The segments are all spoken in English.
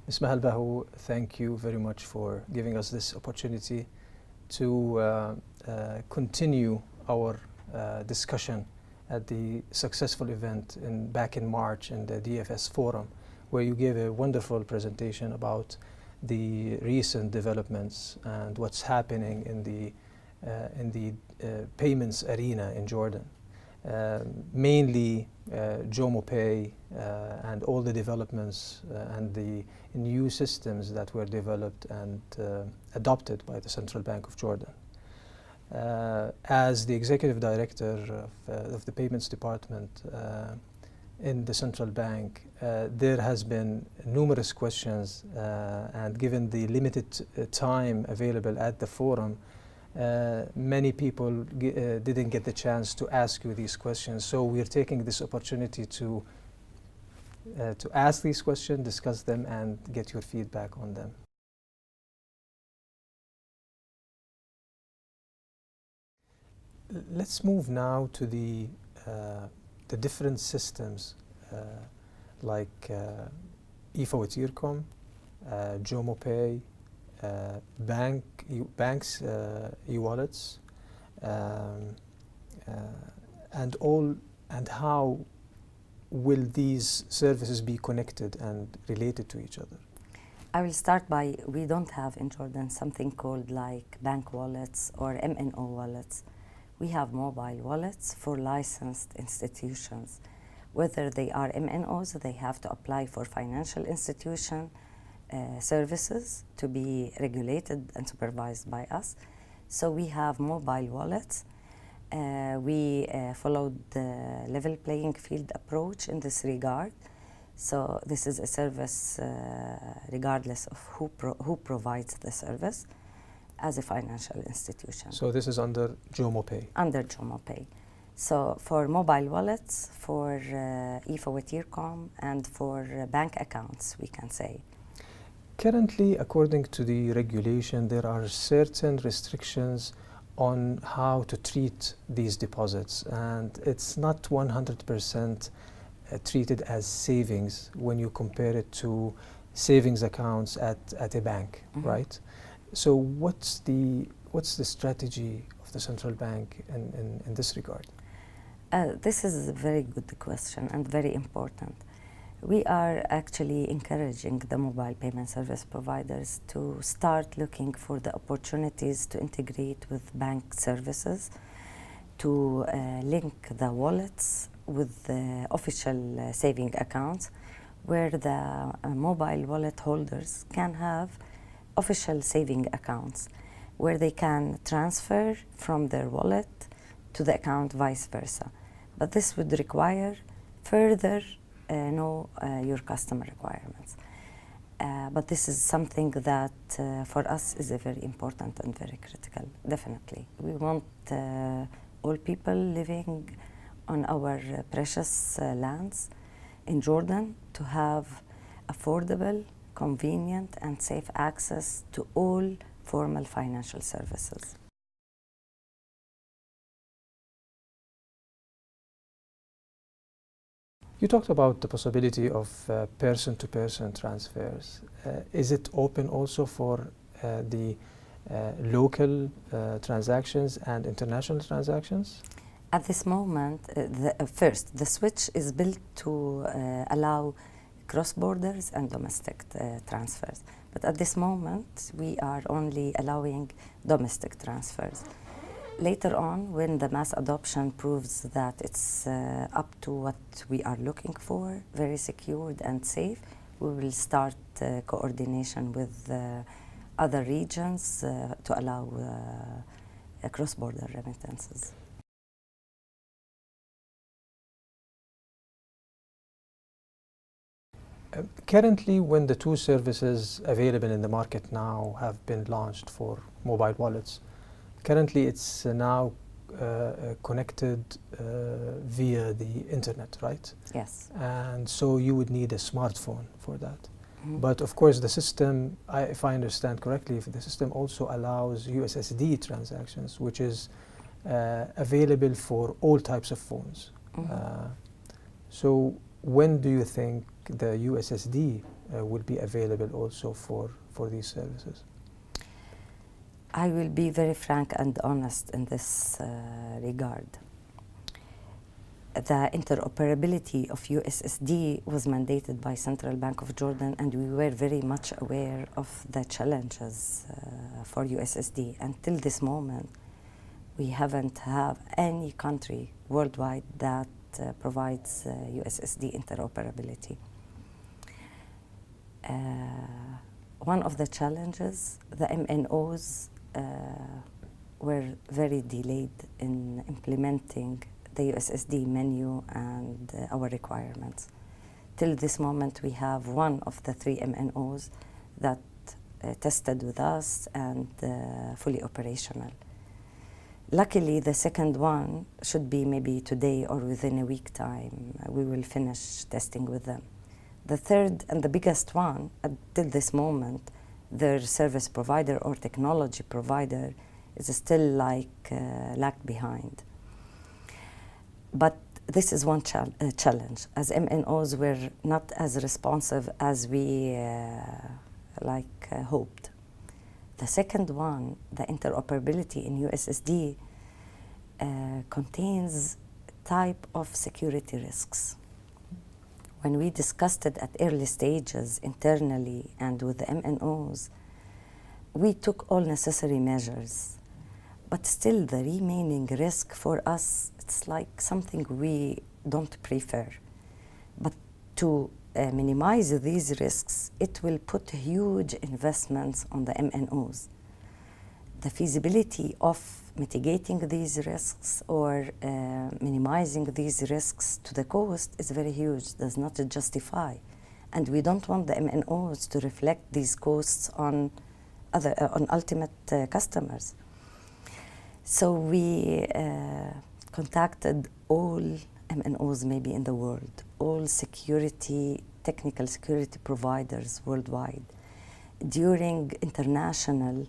Ms. Mahalbahu, thank you very much for giving us this opportunity to continue our discussion at the successful event back in March in the DFS forum, where you gave a wonderful presentation about the recent developments and what's happening in the payments arena in Jordan. Mainly Jomo Pay and all the developments and the new systems that were developed and adopted by the Central Bank of Jordan. As the executive director of the payments department in the central bank, there has been numerous questions and given the limited time available at the forum, many people didn't get the chance to ask you these questions. So we're taking this opportunity to ask these questions, discuss them, and get your feedback on them. Let's move now to the different systems like e-Fawatircom, Jomo Pay, banks e-wallets, and how will these services be connected and related to each other? I will start by, we don't have in Jordan something called like bank wallets or MNO wallets. We have mobile wallets for licensed institutions. Whether they are MNOs, they have to apply for financial institution services to be regulated and supervised by us. So we have mobile wallets. We followed the level playing field approach in this regard. So this is a service regardless of who provides the service as a financial institution. So this is under Jomo Pay? Under Jomo Pay. So for mobile wallets, for e-Fawatircom, and for bank accounts, we can say. Currently, according to the regulation, there are certain restrictions on how to treat these deposits, and it's not 100% treated as savings when you compare it to savings accounts at a bank, right? So what's the strategy of the central bank in this regard? This is a very good question and very important. We are actually encouraging the mobile payment service providers to start looking for the opportunities to integrate with bank services, to link the wallets with the official saving accounts, where the mobile wallet holders can have official saving accounts, where they can transfer from their wallet to the account, vice versa. But this would require further know your customer requirements. But this is something that for us is a very important and very critical, definitely. We want all people living on our precious lands in Jordan to have affordable, convenient and safe access to all formal financial services. You talked about the possibility of person-to-person transfers. Is it open also for the local transactions and international transactions? At this moment, first, the switch is built to allow cross-borders and domestic transfers. But at this moment, we are only allowing domestic transfers. Later on, when the mass adoption proves that it's up to what we are looking for, very secured and safe, we will start coordination with other regions to allow cross-border remittances. Currently, when the two services available in the market now have been launched for mobile wallets, currently it's now connected via the internet, right? Yes. And so you would need a smartphone for that. But of course the system, if I understand correctly, the system also allows USSD transactions, which is available for all types of phones. So when do you think the USSD will be available also for these services? I will be very frank and honest in this regard. The interoperability of USSD was mandated by Central Bank of Jordan, and we were very much aware of the challenges for USSD. Until this moment, we haven't have any country worldwide that provides USSD interoperability. One of the challenges, the MNOs were very delayed in implementing the USSD menu and our requirements. Till this moment, we have one of the 3 MNOs that tested with us and fully operational. Luckily, the second one should be maybe today or within a week time. We will finish testing with them. The third and the biggest one, until this moment, their service provider or technology provider is still lagged behind. But this is one challenge, as MNOs were not as responsive as we hoped. The second one, the interoperability in USSD, contains type of security risks. When we discussed it at early stages internally and with the MNOs, we took all necessary measures. But still, the remaining risk for us, it's like something we don't prefer. But to minimize these risks, it will put huge investments on the MNOs. The feasibility of mitigating these risks or minimizing these risks to the cost is very huge, does not justify. And we don't want the MNOs to reflect these costs on ultimate customers. So we contacted all MNOs maybe in the world, all technical security providers worldwide. During international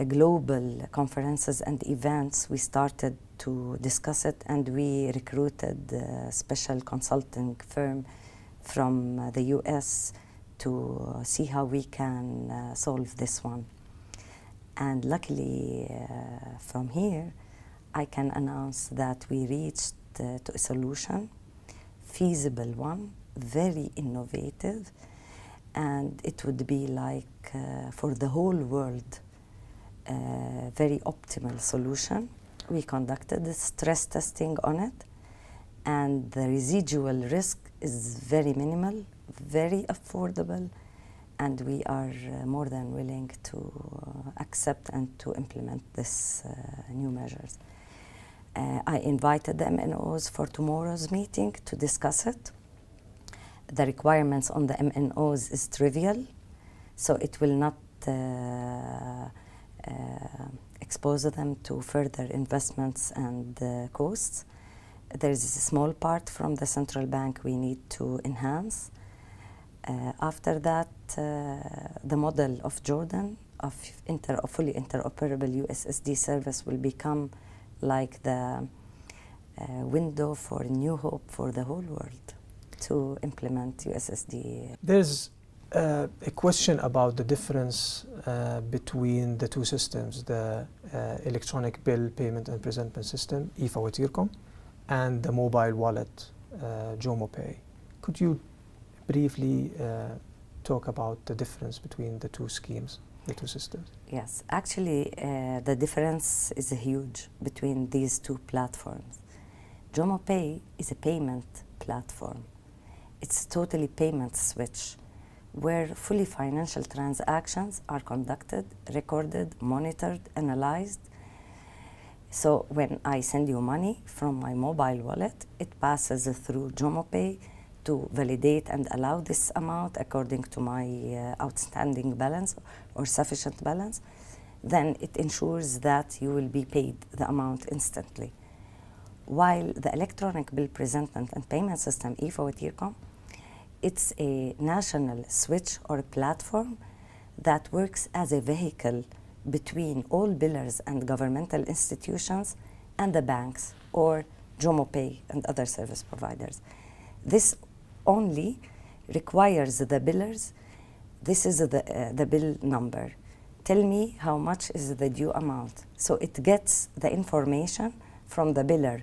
global conferences and events, we started to discuss it, and we recruited a special consulting firm from the US to see how we can solve this one. And luckily, from here, I can announce that we reached to a solution, feasible one, very innovative, and it would be like for the whole world, very optimal solution. We conducted the stress testing on it, and the residual risk is very minimal, very affordable, and we are more than willing to accept and to implement this new measures. I invited the MNOs for tomorrow's meeting to discuss it. The requirements on the MNOs is trivial, so it will not expose them to further investments and costs. There is a small part from the central bank we need to enhance. After that, the model of Jordan of fully interoperable USSD service will become like the window for new hope for the whole world to implement USSD. There's a question about the difference between the two systems, the electronic bill payment and presentment system, e-Fawatircom, and the mobile wallet, JomoPay. Could you briefly talk about the difference between the two schemes, the two systems? Yes, actually the difference is huge between these two platforms. JomoPay is a payment platform. It's totally payment switch, where fully financial transactions are conducted, recorded, monitored, analyzed. So when I send you money from my mobile wallet, it passes through JomoPay to validate and allow this amount according to my outstanding balance or sufficient balance. Then it ensures that you will be paid the amount instantly. While the electronic bill presentment and payment system, e-Fawatircom, it's a national switch or platform that works as a vehicle between all billers and governmental institutions and the banks or JomoPay and other service providers. This only requires the billers this is the bill number. Tell me how much is the due amount. So it gets the information from the biller.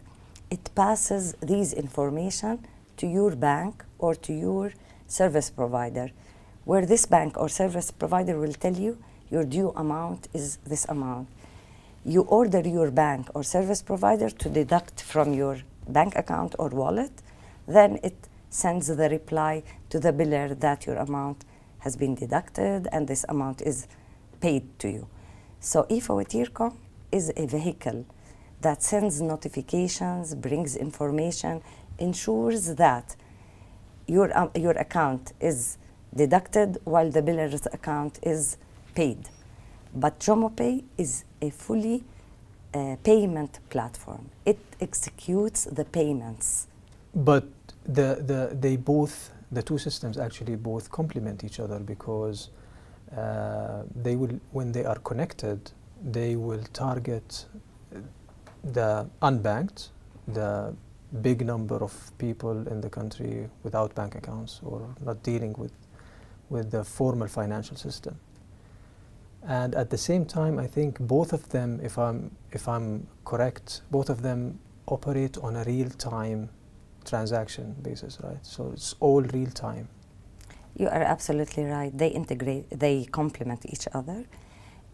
It passes these information to your bank or to your service provider, where this bank or service provider will tell you your due amount is this amount. You order your bank or service provider to deduct from your bank account or wallet, then it sends the reply to the biller that your amount has been deducted and this amount is paid to you. So e-فواتيركم is a vehicle that sends notifications, brings information, ensures that your account is deducted while the biller's account is paid. But JomoPay is a fully payment platform. It executes the payments. But the two systems actually both complement each other, because they will, when they are connected, they will target the unbanked, the big number of people in the country without bank accounts or not dealing with the formal financial system. And at the same time, I think both of them, if I'm correct, both of them operate on a real-time transaction basis, right? So it's all real-time. You are absolutely right. They integrate, they complement each other,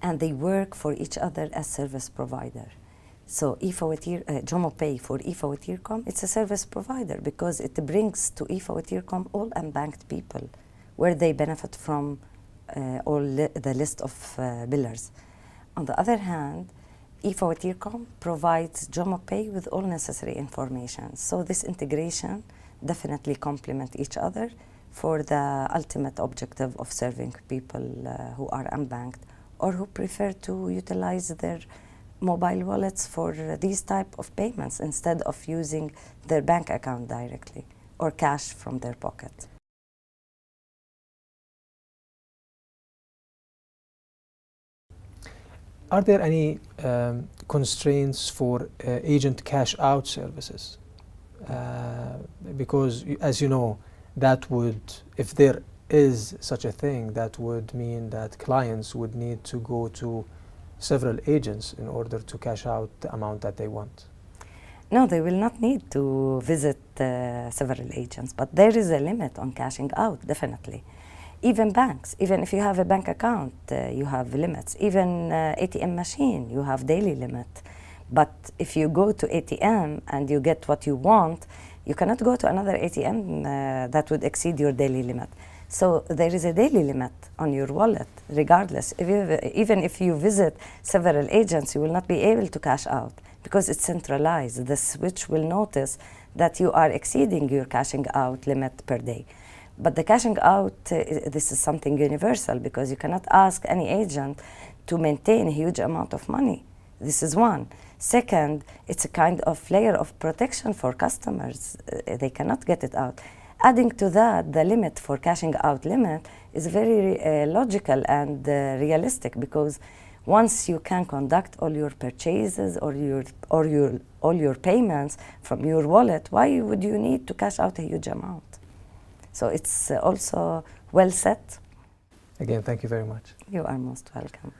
and they work for each other as service provider. So JomoPay for e-فواتيركم, it's a service provider because it brings to e-فواتيركم all unbanked people, where they benefit from all the list of billers. On the other hand, e-فواتيركم provides JomoPay with all necessary information. So this integration definitely complement each other for the ultimate objective of serving people who are unbanked or who prefer to utilize their mobile wallets for these type of payments instead of using their bank account directly or cash from their pocket. Are there any constraints for agent cash out services? Because as you know, that would, if there is such a thing, that would mean that clients would need to go to several agents in order to cash out the amount that they want. No, they will not need to visit several agents, but there is a limit on cashing out, definitely. Even banks, even if you have a bank account, you have limits. Even ATM machine, you have daily limit. But if you go to ATM and you get what you want, you cannot go to another ATM that would exceed your daily limit. So there is a daily limit on your wallet, regardless. Even if you visit several agents, you will not be able to cash out because it's centralized. The switch will notice that you are exceeding your cashing out limit per day. But the cashing out, this is something universal because you cannot ask any agent to maintain a huge amount of money. This is one. Second, it's a kind of layer of protection for customers. They cannot get it out. Adding to that, the limit for cashing out limit is very logical and realistic because once you can conduct all your purchases or all your payments from your wallet, why would you need to cash out a huge amount? So it's also well set. Again, thank you very much. You are most welcome.